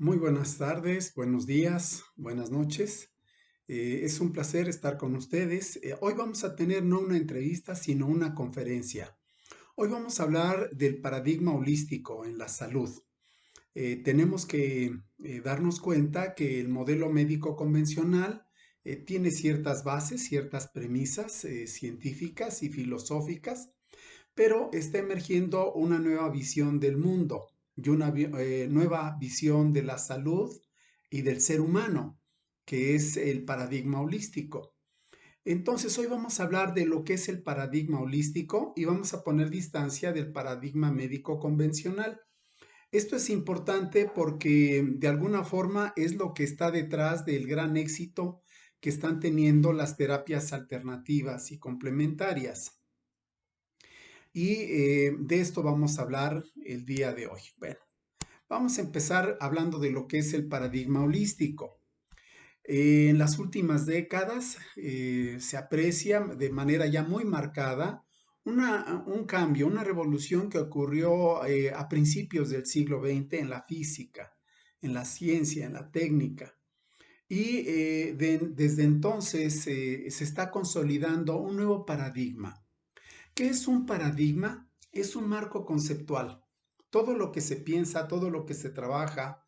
Muy buenas tardes, buenos días, buenas noches. Es un placer estar con ustedes. Hoy vamos a tener no una entrevista, sino una conferencia. Hoy vamos a hablar del paradigma holístico en la salud. Tenemos que darnos cuenta que el modelo médico convencional tiene ciertas bases, ciertas premisas científicas y filosóficas, pero está emergiendo una nueva visión del mundo y una nueva visión de la salud y del ser humano, que es el paradigma holístico. Entonces, hoy vamos a hablar de lo que es el paradigma holístico y vamos a poner distancia del paradigma médico convencional. Esto es importante porque de alguna forma es lo que está detrás del gran éxito que están teniendo las terapias alternativas y complementarias. Y de esto vamos a hablar el día de hoy. Bueno, vamos a empezar hablando de lo que es el paradigma holístico. En las últimas décadas se aprecia de manera ya muy marcada un cambio, una revolución que ocurrió a principios del siglo XX en la física, en la ciencia, en la técnica. Y desde entonces se está consolidando un nuevo paradigma. ¿Qué es un paradigma? Es un marco conceptual. Todo lo que se piensa, todo lo que se trabaja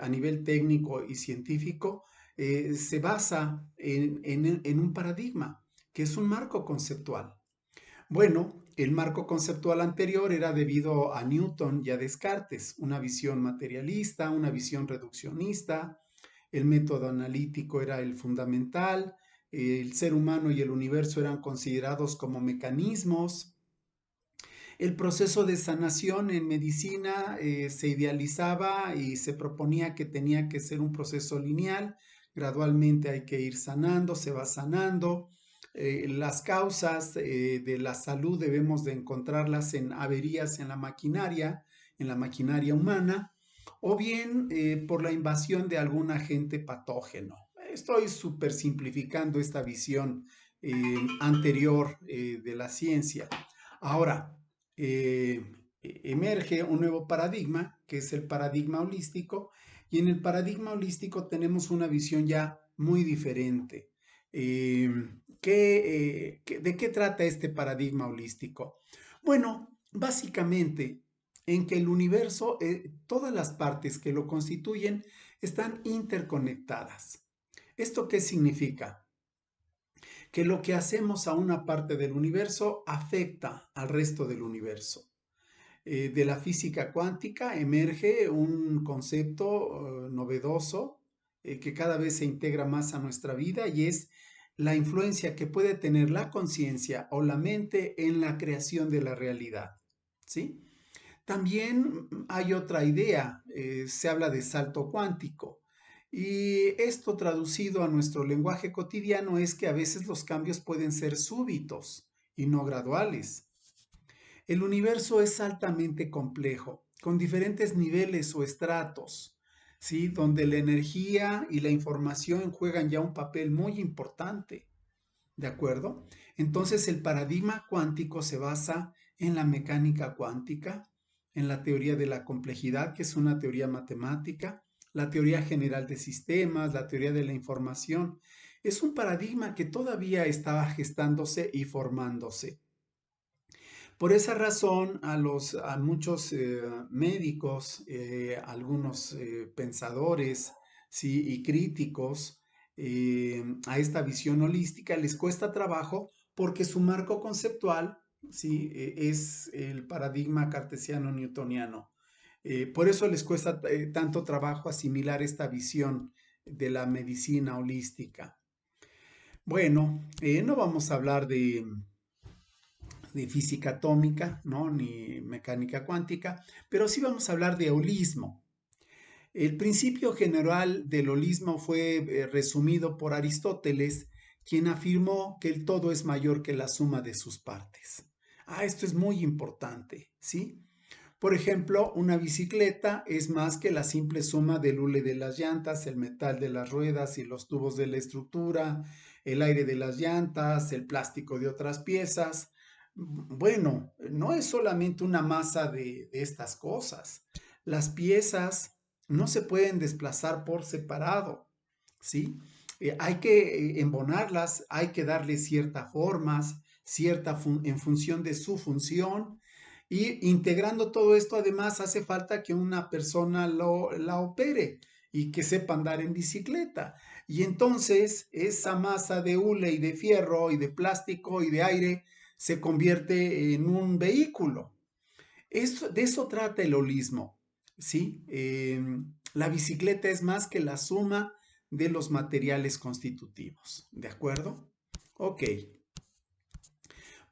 a nivel técnico y científico se basa en un paradigma, que es un marco conceptual. Bueno, el marco conceptual anterior era debido a Newton y a Descartes, una visión materialista, una visión reduccionista, el método analítico era el fundamental, el ser humano y el universo eran considerados como mecanismos. El proceso de sanación en medicina se idealizaba y se proponía que tenía que ser un proceso lineal, gradualmente hay que ir sanando, se va sanando. Las causas de la salud debemos de encontrarlas en averías en la maquinaria humana, o bien por la invasión de algún agente patógeno. Estoy súper simplificando esta visión anterior de la ciencia. Ahora, eh, emerge un nuevo paradigma, que es el paradigma holístico, y en el paradigma holístico tenemos una visión ya muy diferente. Eh, ¿De qué trata este paradigma holístico? Bueno, básicamente en que el universo, todas las partes que lo constituyen, están interconectadas. ¿Esto qué significa? Que lo que hacemos a una parte del universo afecta al resto del universo. De la física cuántica emerge un concepto novedoso que cada vez se integra más a nuestra vida y es la influencia que puede tener la conciencia o la mente en la creación de la realidad. ¿Sí? También hay otra idea, se habla de salto cuántico. Y esto traducido a nuestro lenguaje cotidiano es que a veces los cambios pueden ser súbitos y no graduales. El universo es altamente complejo, con diferentes niveles o estratos, ¿sí? Donde la energía y la información juegan ya un papel muy importante, ¿de acuerdo? Entonces el paradigma cuántico se basa en la mecánica cuántica, en la teoría de la complejidad, que es una teoría matemática, la teoría general de sistemas, la teoría de la información. Es un paradigma que todavía está gestándose y formándose. Por esa razón, a muchos médicos, algunos pensadores, ¿sí? Y críticos a esta visión holística les cuesta trabajo porque su marco conceptual, ¿sí? Es el paradigma cartesiano newtoniano. Por eso les cuesta tanto trabajo asimilar esta visión de la medicina holística. Bueno, no vamos a hablar de física atómica, ¿no? Ni mecánica cuántica, pero sí vamos a hablar de holismo. El principio general del holismo fue resumido por Aristóteles, quien afirmó que el todo es mayor que la suma de sus partes. Esto es muy importante, ¿sí? Por ejemplo, una bicicleta es más que la simple suma del hule de las llantas, el metal de las ruedas y los tubos de la estructura, el aire de las llantas, el plástico de otras piezas. Bueno, no es solamente una masa de estas cosas. Las piezas no se pueden desplazar por separado, ¿sí? Hay que embonarlas, hay que darle ciertas formas, en función de su función, y integrando todo esto, además, hace falta que una persona la opere y que sepa andar en bicicleta. Y entonces esa masa de hule y de fierro y de plástico y de aire se convierte en un vehículo. De eso trata el holismo, ¿sí? La bicicleta es más que la suma de los materiales constitutivos, ¿de acuerdo? Ok,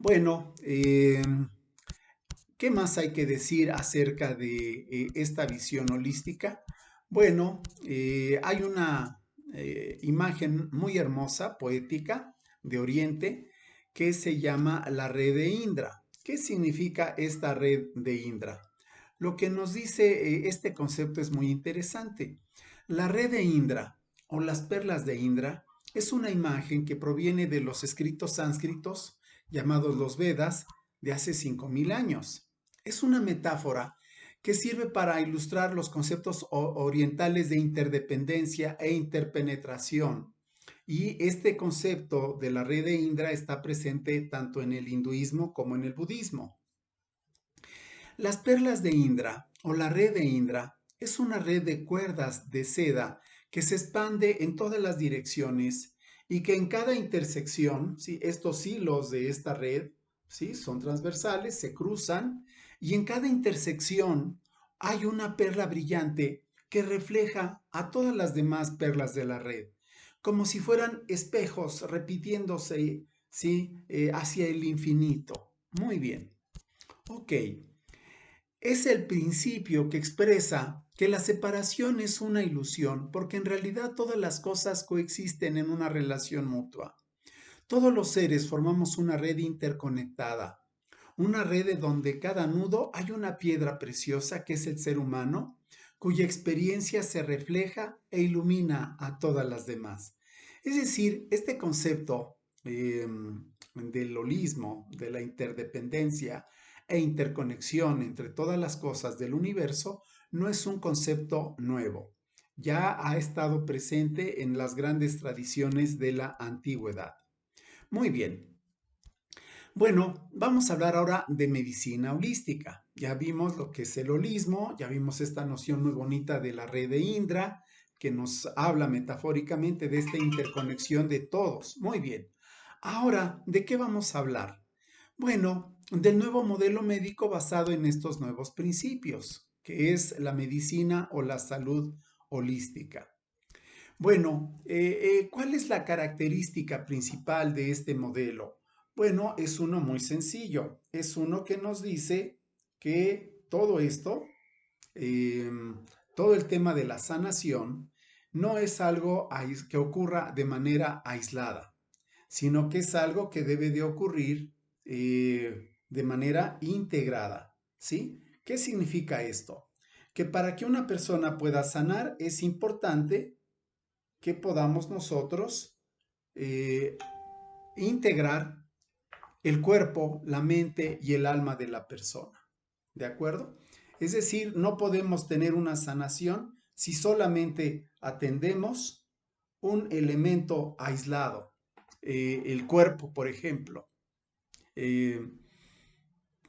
bueno, ¿qué más hay que decir acerca de esta visión holística? Bueno, hay una imagen muy hermosa, poética, de Oriente, que se llama la red de Indra. ¿Qué significa esta red de Indra? Lo que nos dice este concepto es muy interesante. La red de Indra o las perlas de Indra es una imagen que proviene de los escritos sánscritos llamados los Vedas de hace 5000 años. Es una metáfora que sirve para ilustrar los conceptos orientales de interdependencia e interpenetración. Y este concepto de la red de Indra está presente tanto en el hinduismo como en el budismo. Las perlas de Indra o la red de Indra es una red de cuerdas de seda que se expande en todas las direcciones y que en cada intersección, ¿sí? Estos hilos de esta red, ¿sí? Son transversales, se cruzan y en cada intersección hay una perla brillante que refleja a todas las demás perlas de la red, como si fueran espejos repitiéndose, ¿sí? Hacia el infinito. Muy bien. Ok. Es el principio que expresa que la separación es una ilusión porque en realidad todas las cosas coexisten en una relación mutua. Todos los seres formamos una red interconectada, una red de donde cada nudo hay una piedra preciosa que es el ser humano, cuya experiencia se refleja e ilumina a todas las demás. Es decir, este concepto del holismo, de la interdependencia e interconexión entre todas las cosas del universo, no es un concepto nuevo. Ya ha estado presente en las grandes tradiciones de la antigüedad. Muy bien. Bueno, vamos a hablar ahora de medicina holística. Ya vimos lo que es el holismo, ya vimos esta noción muy bonita de la red de Indra, que nos habla metafóricamente de esta interconexión de todos. Muy bien. Ahora, ¿de qué vamos a hablar? Bueno, del nuevo modelo médico basado en estos nuevos principios, que es la medicina o la salud holística. Bueno, ¿cuál es la característica principal de este modelo? Bueno, es uno muy sencillo. Es uno que nos dice que todo esto, todo el tema de la sanación, no es algo que ocurra de manera aislada, sino que es algo que debe de ocurrir de manera integrada, ¿sí? ¿Qué significa esto? Que para que una persona pueda sanar es importante que podamos nosotros eh, integrar el cuerpo, la mente y el alma de la persona. ¿De acuerdo? Es decir, no podemos tener una sanación si solamente atendemos un elemento aislado, el cuerpo, por ejemplo. Eh,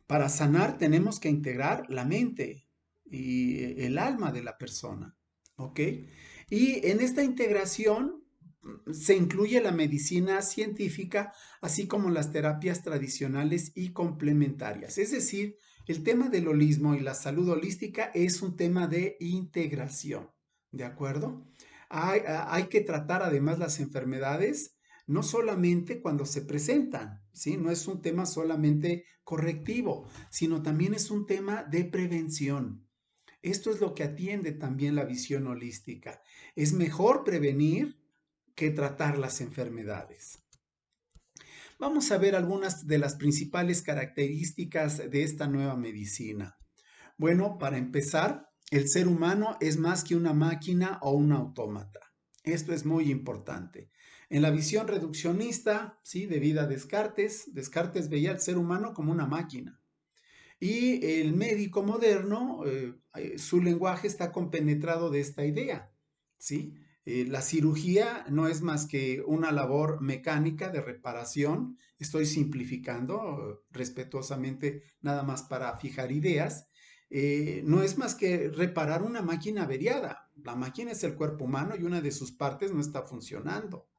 para sanar tenemos que integrar la mente y el alma de la persona. ¿Ok? Y en esta integración se incluye la medicina científica, así como las terapias tradicionales y complementarias. Es decir, el tema del holismo y la salud holística es un tema de integración. ¿De acuerdo? Hay que tratar además las enfermedades no solamente cuando se presentan, ¿sí? No es un tema solamente correctivo, sino también es un tema de prevención. Esto es lo que atiende también la visión holística. Es mejor prevenir que tratar las enfermedades. Vamos a ver algunas de las principales características de esta nueva medicina. Bueno, para empezar, el ser humano es más que una máquina o un autómata. Esto es muy importante. En la visión reduccionista, ¿sí? Debido a Descartes, Descartes veía al ser humano como una máquina. Y el médico moderno, su lenguaje está compenetrado de esta idea, ¿sí? La cirugía no es más que una labor mecánica de reparación. Estoy simplificando respetuosamente nada más para fijar ideas. No es más que reparar una máquina averiada. La máquina es el cuerpo humano y una de sus partes no está funcionando.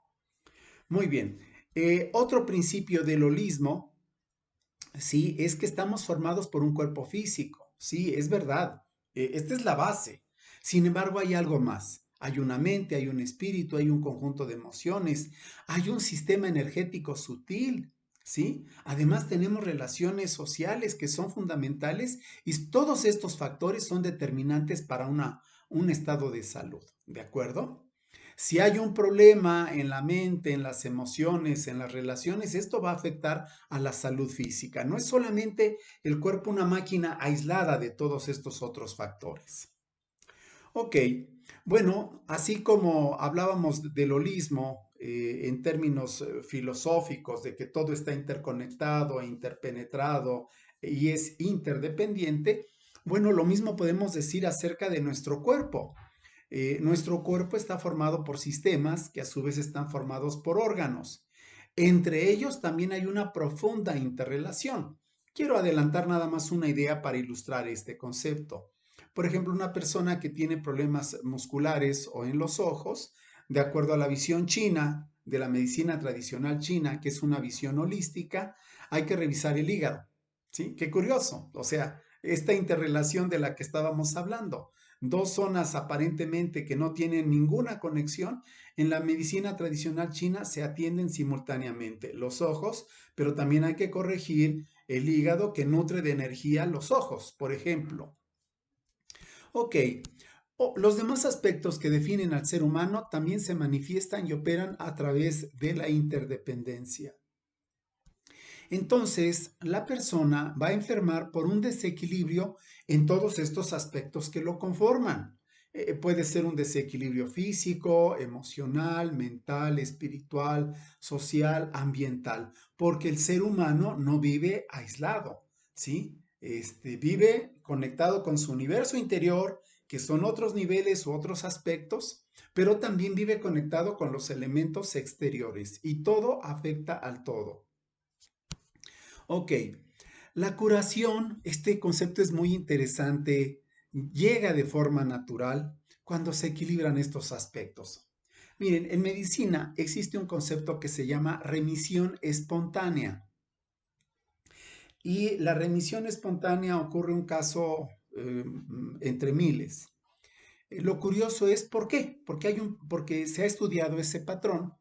Muy bien. Otro principio del holismo, sí, es que estamos formados por un cuerpo físico. Sí, es verdad. Esta es la base. Sin embargo, hay algo más. Hay una mente, hay un espíritu, hay un conjunto de emociones, hay un sistema energético sutil, ¿sí? Además, tenemos relaciones sociales que son fundamentales y todos estos factores son determinantes para un estado de salud, ¿de acuerdo? Si hay un problema en la mente, en las emociones, en las relaciones, esto va a afectar a la salud física. No es solamente el cuerpo una máquina aislada de todos estos otros factores. Ok, bueno, así como hablábamos del holismo en términos filosóficos, de que todo está interconectado e interpenetrado y es interdependiente, bueno, lo mismo podemos decir acerca de nuestro cuerpo. Nuestro cuerpo está formado por sistemas que a su vez están formados por órganos. Entre ellos también hay una profunda interrelación. Quiero adelantar nada más una idea para ilustrar este concepto. Por ejemplo, una persona que tiene problemas musculares o en los ojos, de acuerdo a la visión china, de la medicina tradicional china, que es una visión holística, hay que revisar el hígado. ¿Sí? Qué curioso. O sea, esta interrelación de la que estábamos hablando. Dos zonas aparentemente que no tienen ninguna conexión, en la medicina tradicional china se atienden simultáneamente los ojos, pero también hay que corregir el hígado que nutre de energía los ojos, por ejemplo. Ok, los demás aspectos que definen al ser humano también se manifiestan y operan a través de la interdependencia. Entonces, la persona va a enfermar por un desequilibrio en todos estos aspectos que lo conforman. Puede ser un desequilibrio físico, emocional, mental, espiritual, social, ambiental, porque el ser humano no vive aislado, ¿sí? Vive conectado con su universo interior, que son otros niveles u otros aspectos, pero también vive conectado con los elementos exteriores y todo afecta al todo. Ok, la curación, este concepto es muy interesante, llega de forma natural cuando se equilibran estos aspectos. Miren, en medicina existe un concepto que se llama remisión espontánea y la remisión espontánea ocurre un caso entre miles. Lo curioso es por qué, porque se ha estudiado ese patrón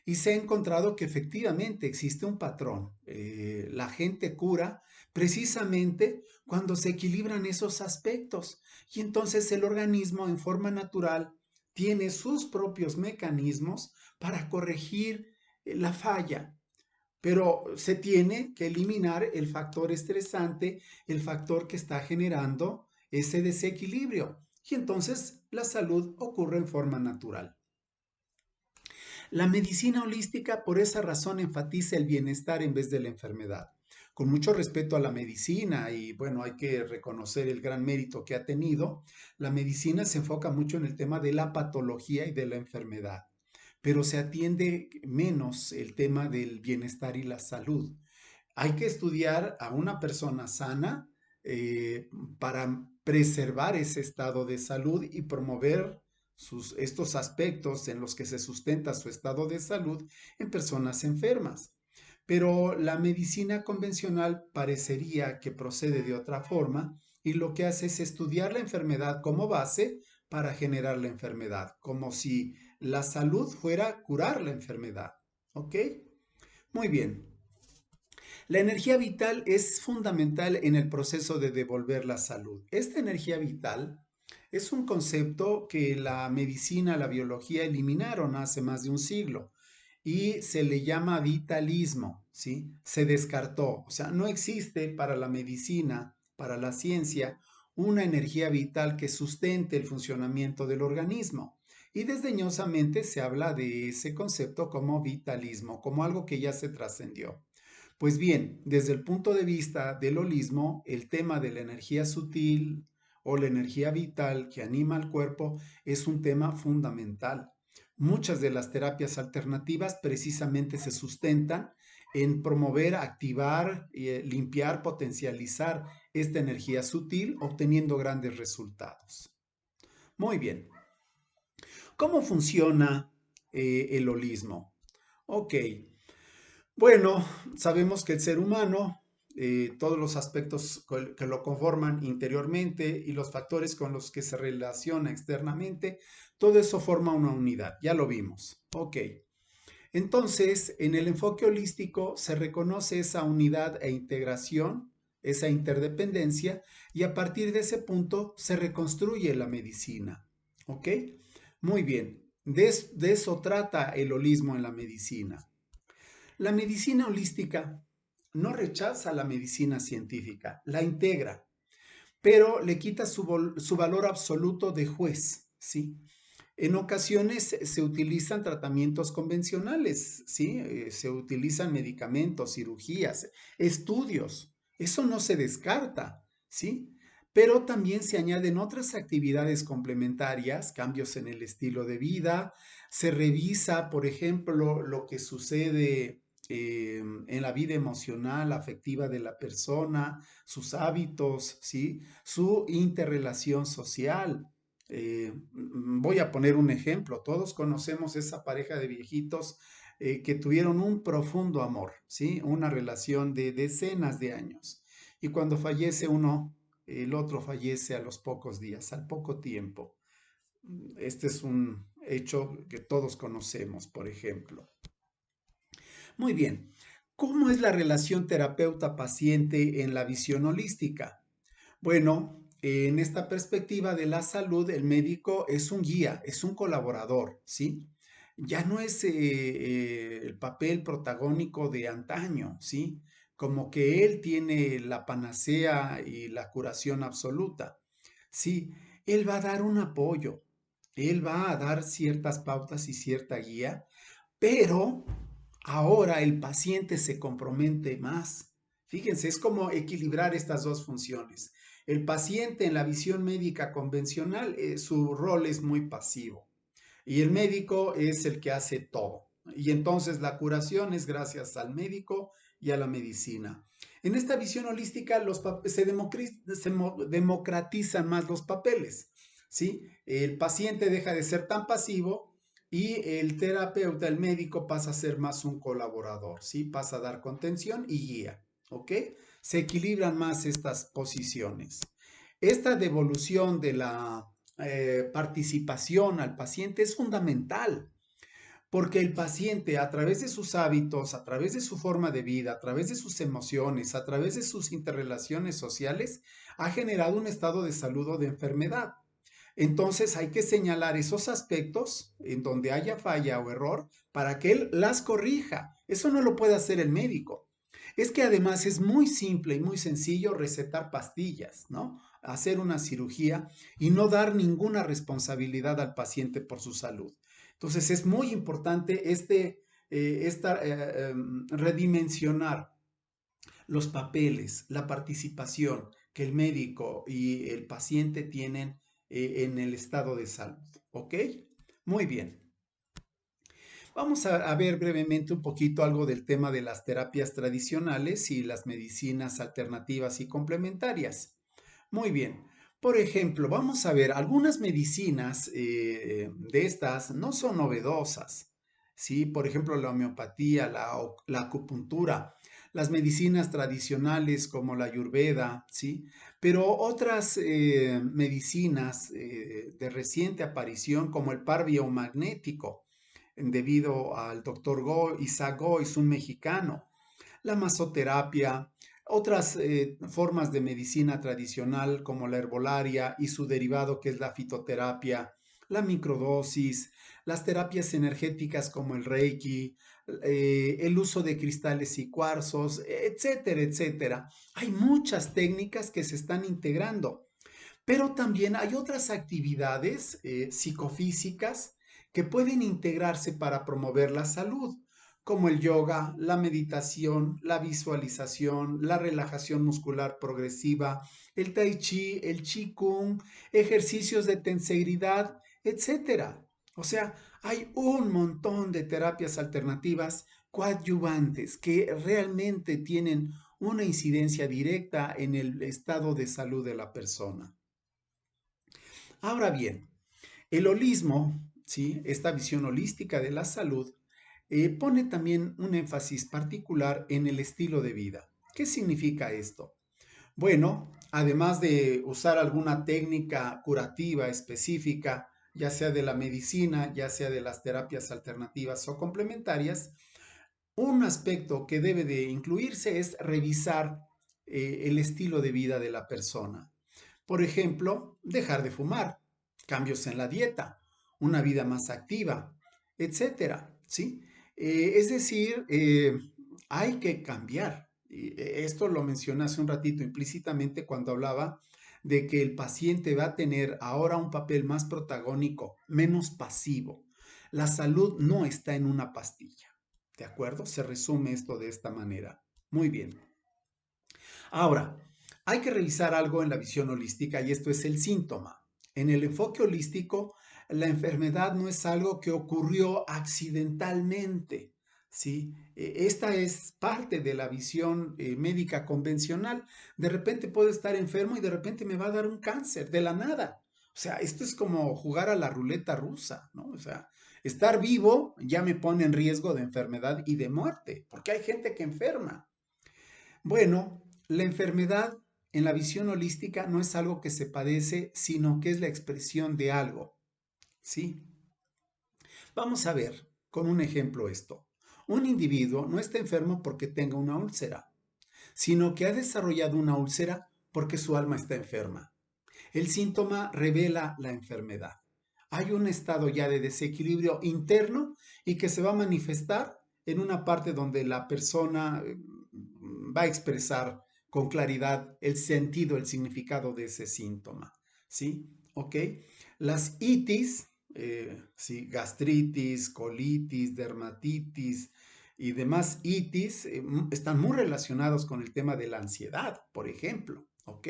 y se ha encontrado que efectivamente existe un patrón. La gente cura precisamente cuando se equilibran esos aspectos y entonces el organismo en forma natural tiene sus propios mecanismos para corregir la falla. Pero se tiene que eliminar el factor estresante, el factor que está generando ese desequilibrio. Y entonces la salud ocurre en forma natural. La medicina holística por esa razón enfatiza el bienestar en vez de la enfermedad. Con mucho respeto a la medicina y bueno, hay que reconocer el gran mérito que ha tenido, la medicina se enfoca mucho en el tema de la patología y de la enfermedad, pero se atiende menos el tema del bienestar y la salud. Hay que estudiar a una persona sana para preservar ese estado de salud y promover estos aspectos en los que se sustenta su estado de salud en personas enfermas. Pero la medicina convencional parecería que procede de otra forma y lo que hace es estudiar la enfermedad como base para generar la enfermedad, como si la salud fuera curar la enfermedad. ¿Ok? Muy bien. La energía vital es fundamental en el proceso de devolver la salud. Esta energía vital es un concepto que la medicina, la biología eliminaron hace más de un siglo y se le llama vitalismo, ¿sí? Se descartó, o sea, no existe para la medicina, para la ciencia, una energía vital que sustente el funcionamiento del organismo. Y desdeñosamente se habla de ese concepto como vitalismo, como algo que ya se trascendió. Pues bien, desde el punto de vista del holismo, el tema de la energía sutil o la energía vital que anima al cuerpo es un tema fundamental. Muchas de las terapias alternativas precisamente se sustentan en promover, activar, limpiar, potencializar esta energía sutil, obteniendo grandes resultados. Muy bien. ¿Cómo funciona el holismo? Ok. Bueno, sabemos que el ser humano, todos los aspectos que lo conforman interiormente y los factores con los que se relaciona externamente, todo eso forma una unidad, ya lo vimos. Ok, entonces en el enfoque holístico se reconoce esa unidad e integración, esa interdependencia, y a partir de ese punto se reconstruye la medicina. Ok, muy bien, de eso trata el holismo en la medicina. La medicina holística no rechaza la medicina científica, la integra, pero le quita su valor absoluto de juez, ¿sí? En ocasiones se utilizan tratamientos convencionales, ¿sí? Se utilizan medicamentos, cirugías, estudios. Eso no se descarta, ¿sí? Pero también se añaden otras actividades complementarias, cambios en el estilo de vida. Se revisa, por ejemplo, lo que sucede en la vida emocional, afectiva de la persona, sus hábitos, ¿sí? Su interrelación social. Voy a poner un ejemplo. Todos conocemos esa pareja de viejitos que tuvieron un profundo amor, ¿sí? Una relación de decenas de años. Y cuando fallece uno, el otro fallece a los pocos días, al poco tiempo. Este es un hecho que todos conocemos, por ejemplo. Muy bien. ¿Cómo es la relación terapeuta-paciente en la visión holística? Bueno, en esta perspectiva de la salud, el médico es un guía, es un colaborador, ¿sí? Ya no es el papel protagónico de antaño, ¿sí? Como que él tiene la panacea y la curación absoluta, ¿sí? Él va a dar un apoyo, él va a dar ciertas pautas y cierta guía, pero ahora el paciente se compromete más. Fíjense, es como equilibrar estas dos funciones. El paciente en la visión médica convencional, su rol es muy pasivo y el médico es el que hace todo. Y entonces la curación es gracias al médico y a la medicina. En esta visión holística se democratizan más los papeles, ¿sí? El paciente deja de ser tan pasivo y el terapeuta, el médico, pasa a ser más un colaborador, ¿sí? Pasa a dar contención y guía, ¿ok? Se equilibran más estas posiciones. Esta devolución de la participación al paciente es fundamental, porque el paciente a través de sus hábitos, a través de su forma de vida, a través de sus emociones, a través de sus interrelaciones sociales, ha generado un estado de salud o de enfermedad. Entonces hay que señalar esos aspectos en donde haya falla o error para que él las corrija. Eso no lo puede hacer el médico. Es que además es muy simple y muy sencillo recetar pastillas, ¿no? Hacer una cirugía y no dar ninguna responsabilidad al paciente por su salud. Entonces es muy importante redimensionar los papeles, la participación que el médico y el paciente tienen en el estado de salud. ¿Ok? Muy bien. Vamos a ver brevemente un poquito algo del tema de las terapias tradicionales y las medicinas alternativas y complementarias. Muy bien. Por ejemplo, vamos a ver, algunas medicinas de estas no son novedosas. ¿Sí? Por ejemplo, la homeopatía, la acupuntura, las medicinas tradicionales como la ayurveda, ¿sí? Pero otras medicinas de reciente aparición como el par biomagnético, debido al doctor Isaac Gois, un mexicano, la masoterapia, otras formas de medicina tradicional como la herbolaria y su derivado que es la fitoterapia, la microdosis, las terapias energéticas como el Reiki, el uso de cristales y cuarzos, etcétera, etcétera. Hay muchas técnicas que se están integrando, pero también hay otras actividades psicofísicas que pueden integrarse para promover la salud, como el yoga, la meditación, la visualización, la relajación muscular progresiva, el tai chi, el qigong, ejercicios de tensegridad, etcétera. O sea, hay un montón de terapias alternativas coadyuvantes que realmente tienen una incidencia directa en el estado de salud de la persona. Ahora bien, el holismo, ¿sí? Esta visión holística de la salud, pone también un énfasis particular en el estilo de vida. ¿Qué significa esto? Bueno, además de usar alguna técnica curativa específica, ya sea de la medicina, ya sea de las terapias alternativas o complementarias, un aspecto que debe de incluirse es revisar el estilo de vida de la persona. Por ejemplo, dejar de fumar, cambios en la dieta, una vida más activa, etcétera, ¿sí? Es decir, hay que cambiar. Esto lo mencioné hace un ratito implícitamente cuando hablaba de que el paciente va a tener ahora un papel más protagónico, menos pasivo. La salud no está en una pastilla, ¿de acuerdo? Se resume esto de esta manera. Muy bien. Ahora, hay que revisar algo en la visión holística y esto es el síntoma. En el enfoque holístico, la enfermedad no es algo que ocurrió accidentalmente, ¿sí? Esta es parte de la visión médica convencional. De repente puedo estar enfermo y de repente me va a dar un cáncer de la nada. O sea, esto es como jugar a la ruleta rusa, ¿no? O sea, estar vivo ya me pone en riesgo de enfermedad y de muerte, porque hay gente que enferma. Bueno, la enfermedad en la visión holística no es algo que se padece, sino que es la expresión de algo, ¿sí? Vamos a ver con un ejemplo esto. Un individuo no está enfermo porque tenga una úlcera, sino que ha desarrollado una úlcera porque su alma está enferma. El síntoma revela la enfermedad. Hay un estado ya de desequilibrio interno y que se va a manifestar en una parte donde la persona va a expresar con claridad el sentido, el significado de ese síntoma. ¿Sí? ¿Ok? Las itis, ¿sí? Gastritis, colitis, dermatitis y demás itis están muy relacionados con el tema de la ansiedad, por ejemplo. ¿Ok?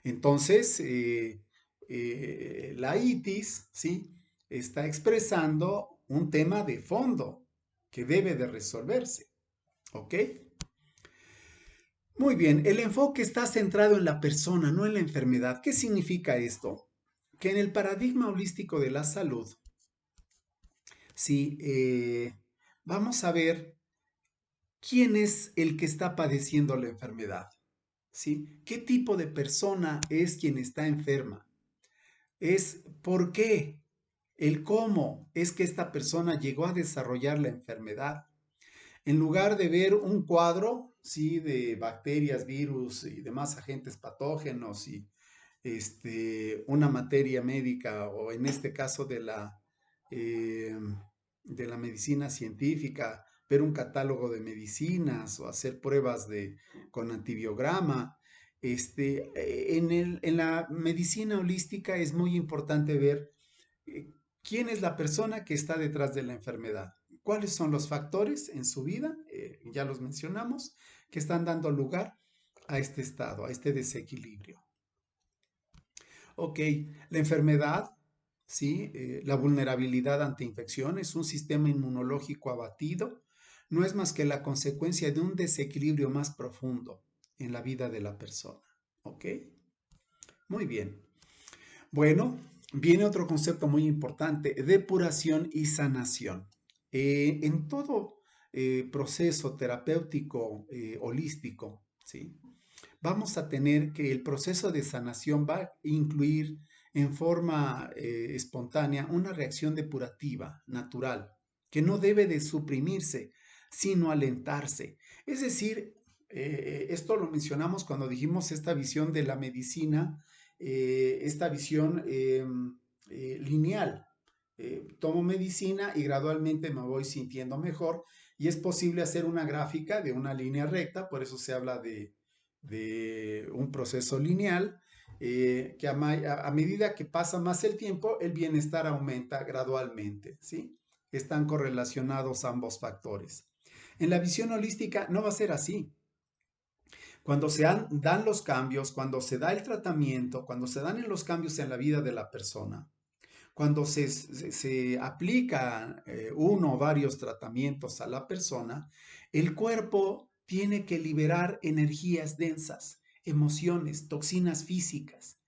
Entonces, la itis, ¿sí? Está expresando un tema de fondo que debe de resolverse. ¿Ok? Muy bien, el enfoque está centrado en la persona, no en la enfermedad. ¿Qué significa esto? Que en el paradigma holístico de la salud, sí, vamos a ver quién es el que está padeciendo la enfermedad, ¿sí? ¿Qué tipo de persona es quien está enferma? Es por qué, el cómo es que esta persona llegó a desarrollar la enfermedad. En lugar de ver un cuadro, sí, de bacterias, virus y demás agentes patógenos y una materia médica o en este caso eh, de la medicina científica, ver un catálogo de medicinas o hacer pruebas con antibiograma. En la medicina holística es muy importante ver quién es la persona que está detrás de la enfermedad, cuáles son los factores en su vida, ya los mencionamos, que están dando lugar a este estado, a este desequilibrio. Ok, la enfermedad, ¿sí? La vulnerabilidad ante infecciones, un sistema inmunológico abatido, no es más que la consecuencia de un desequilibrio más profundo en la vida de la persona. ¿Ok? Muy bien. Bueno, viene otro concepto muy importante, depuración y sanación. En todo proceso terapéutico holístico, ¿sí? Vamos a tener que el proceso de sanación va a incluir en forma espontánea una reacción depurativa, natural, que no debe de suprimirse, sino alentarse. Es decir, esto lo mencionamos cuando dijimos esta visión de la medicina, esta visión lineal. Tomo medicina y gradualmente me voy sintiendo mejor y es posible hacer una gráfica de una línea recta, por eso se habla de un proceso lineal, que a medida que pasa más el tiempo, el bienestar aumenta gradualmente, ¿sí? están correlacionados ambos factores. En la visión holística no va a ser así. Cuando dan los cambios, cuando se da el tratamiento, cuando se dan los cambios en la vida de la persona, cuando se aplica uno o varios tratamientos a la persona, el cuerpo tiene que liberar energías densas, emociones, toxinas físicas.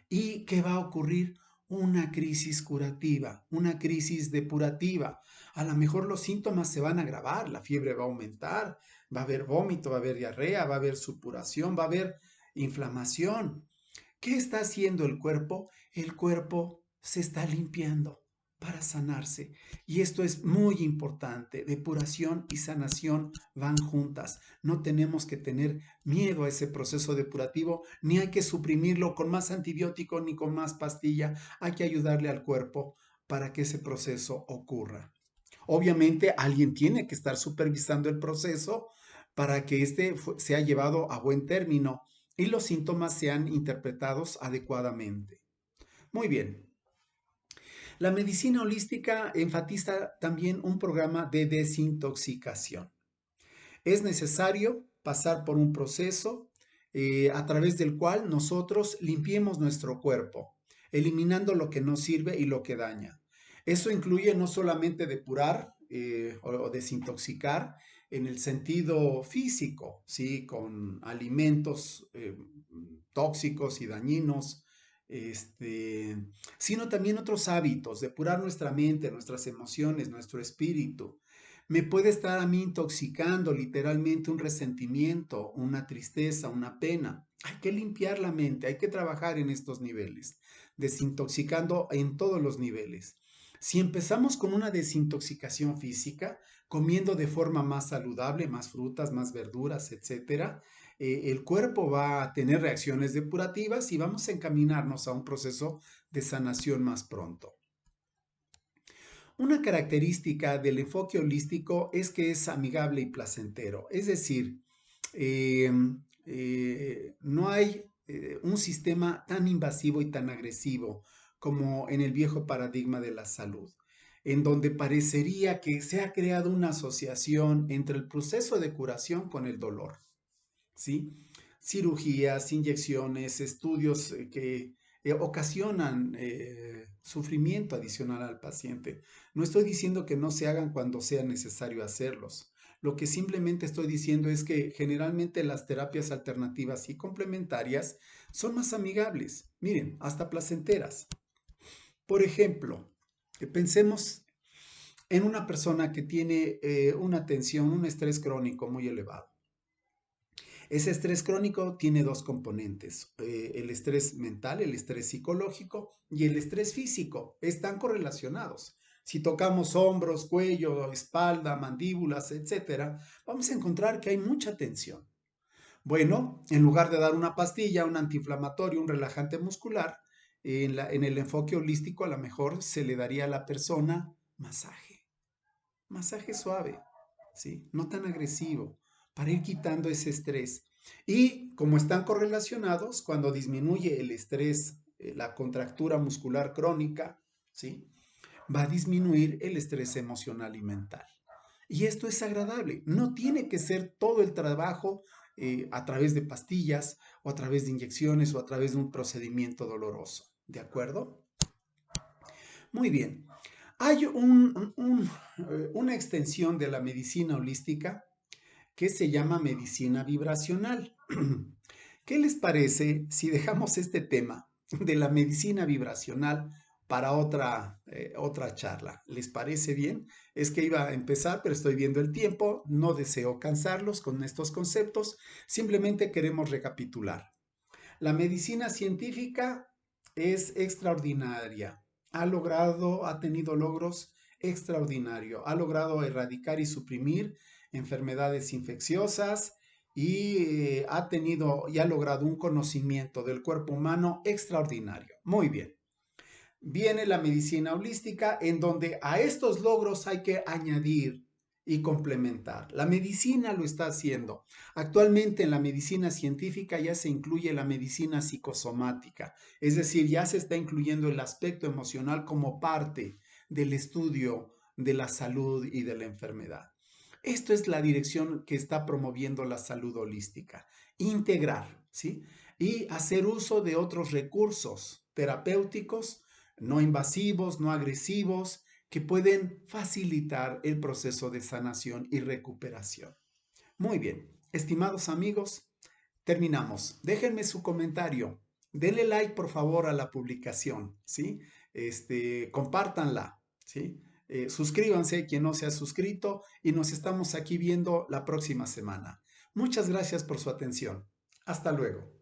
¿Y qué va a ocurrir? Una crisis curativa, una crisis depurativa. A lo mejor los síntomas se van a agravar, la fiebre va a aumentar, va a haber vómito, va a haber diarrea, va a haber supuración, va a haber inflamación. ¿Qué está haciendo el cuerpo? El cuerpo se está limpiando para sanarse. Y esto es muy importante. Depuración y sanación van juntas. No tenemos que tener miedo a ese proceso depurativo, ni hay que suprimirlo con más antibiótico ni con más pastilla. Hay que ayudarle al cuerpo para que ese proceso ocurra. Obviamente, alguien tiene que estar supervisando el proceso para que este sea llevado a buen término y los síntomas sean interpretados adecuadamente. Muy bien. La medicina holística enfatiza también un programa de desintoxicación. Es necesario pasar por un proceso a través del cual nosotros limpiemos nuestro cuerpo, eliminando lo que no sirve y lo que daña. Eso incluye no solamente depurar o desintoxicar en el sentido físico, ¿sí? Con alimentos tóxicos y dañinos, sino también otros hábitos, depurar nuestra mente, nuestras emociones, nuestro espíritu. Me puede estar a mí intoxicando literalmente un resentimiento, una tristeza, una pena. Hay que limpiar la mente, hay que trabajar en estos niveles, desintoxicando en todos los niveles. Si empezamos con una desintoxicación física, comiendo de forma más saludable, más frutas, más verduras, etcétera, el cuerpo va a tener reacciones depurativas y vamos a encaminarnos a un proceso de sanación más pronto. Una característica del enfoque holístico es que es amigable y placentero, es decir, eh, no hay un sistema tan invasivo y tan agresivo como en el viejo paradigma de la salud, en donde parecería que se ha creado una asociación entre el proceso de curación con el dolor. ¿Sí? Cirugías, inyecciones, estudios que ocasionan sufrimiento adicional al paciente. No estoy diciendo que no se hagan cuando sea necesario hacerlos. Lo que simplemente estoy diciendo es que generalmente las terapias alternativas y complementarias son más amigables, miren, hasta placenteras. Por ejemplo, pensemos en una persona que tiene una tensión, un estrés crónico muy elevado. Ese estrés crónico tiene dos componentes, el estrés mental, el estrés psicológico y el estrés físico. Están correlacionados. Si tocamos hombros, cuello, espalda, mandíbulas, etcétera, vamos a encontrar que hay mucha tensión. Bueno, en lugar de dar una pastilla, un antiinflamatorio, un relajante muscular, en el enfoque holístico a lo mejor se le daría a la persona masaje, masaje suave, ¿sí? No tan agresivo, para ir quitando ese estrés. Y como están correlacionados, cuando disminuye el estrés, la contractura muscular crónica, ¿sí? Va a disminuir el estrés emocional y mental. Y esto es agradable. No tiene que ser todo el trabajo a través de pastillas o a través de inyecciones o a través de un procedimiento doloroso. ¿De acuerdo? Muy bien. Hay una extensión de la medicina holística que se llama medicina vibracional. ¿Qué les parece si dejamos este tema de la medicina vibracional para otra charla? ¿Les parece bien? Es que iba a empezar, pero estoy viendo el tiempo, no deseo cansarlos con estos conceptos, simplemente queremos recapitular. La medicina científica es extraordinaria. Ha tenido logros extraordinarios. Ha logrado erradicar y suprimir enfermedades infecciosas y ha tenido y ha logrado un conocimiento del cuerpo humano extraordinario. Muy bien. Viene la medicina holística en donde a estos logros hay que añadir y complementar. La medicina lo está haciendo. Actualmente en la medicina científica ya se incluye la medicina psicosomática, es decir, ya se está incluyendo el aspecto emocional como parte del estudio de la salud y de la enfermedad. Esto es la dirección que está promoviendo la salud holística. Integrar, ¿sí? Y hacer uso de otros recursos terapéuticos, no invasivos, no agresivos, que pueden facilitar el proceso de sanación y recuperación. Muy bien, estimados amigos, terminamos. Déjenme su comentario. Denle like, por favor, a la publicación, ¿sí? Compártanla, ¿sí? Suscríbanse quien no se ha suscrito y nos estamos aquí viendo la próxima semana. Muchas gracias por su atención. Hasta luego.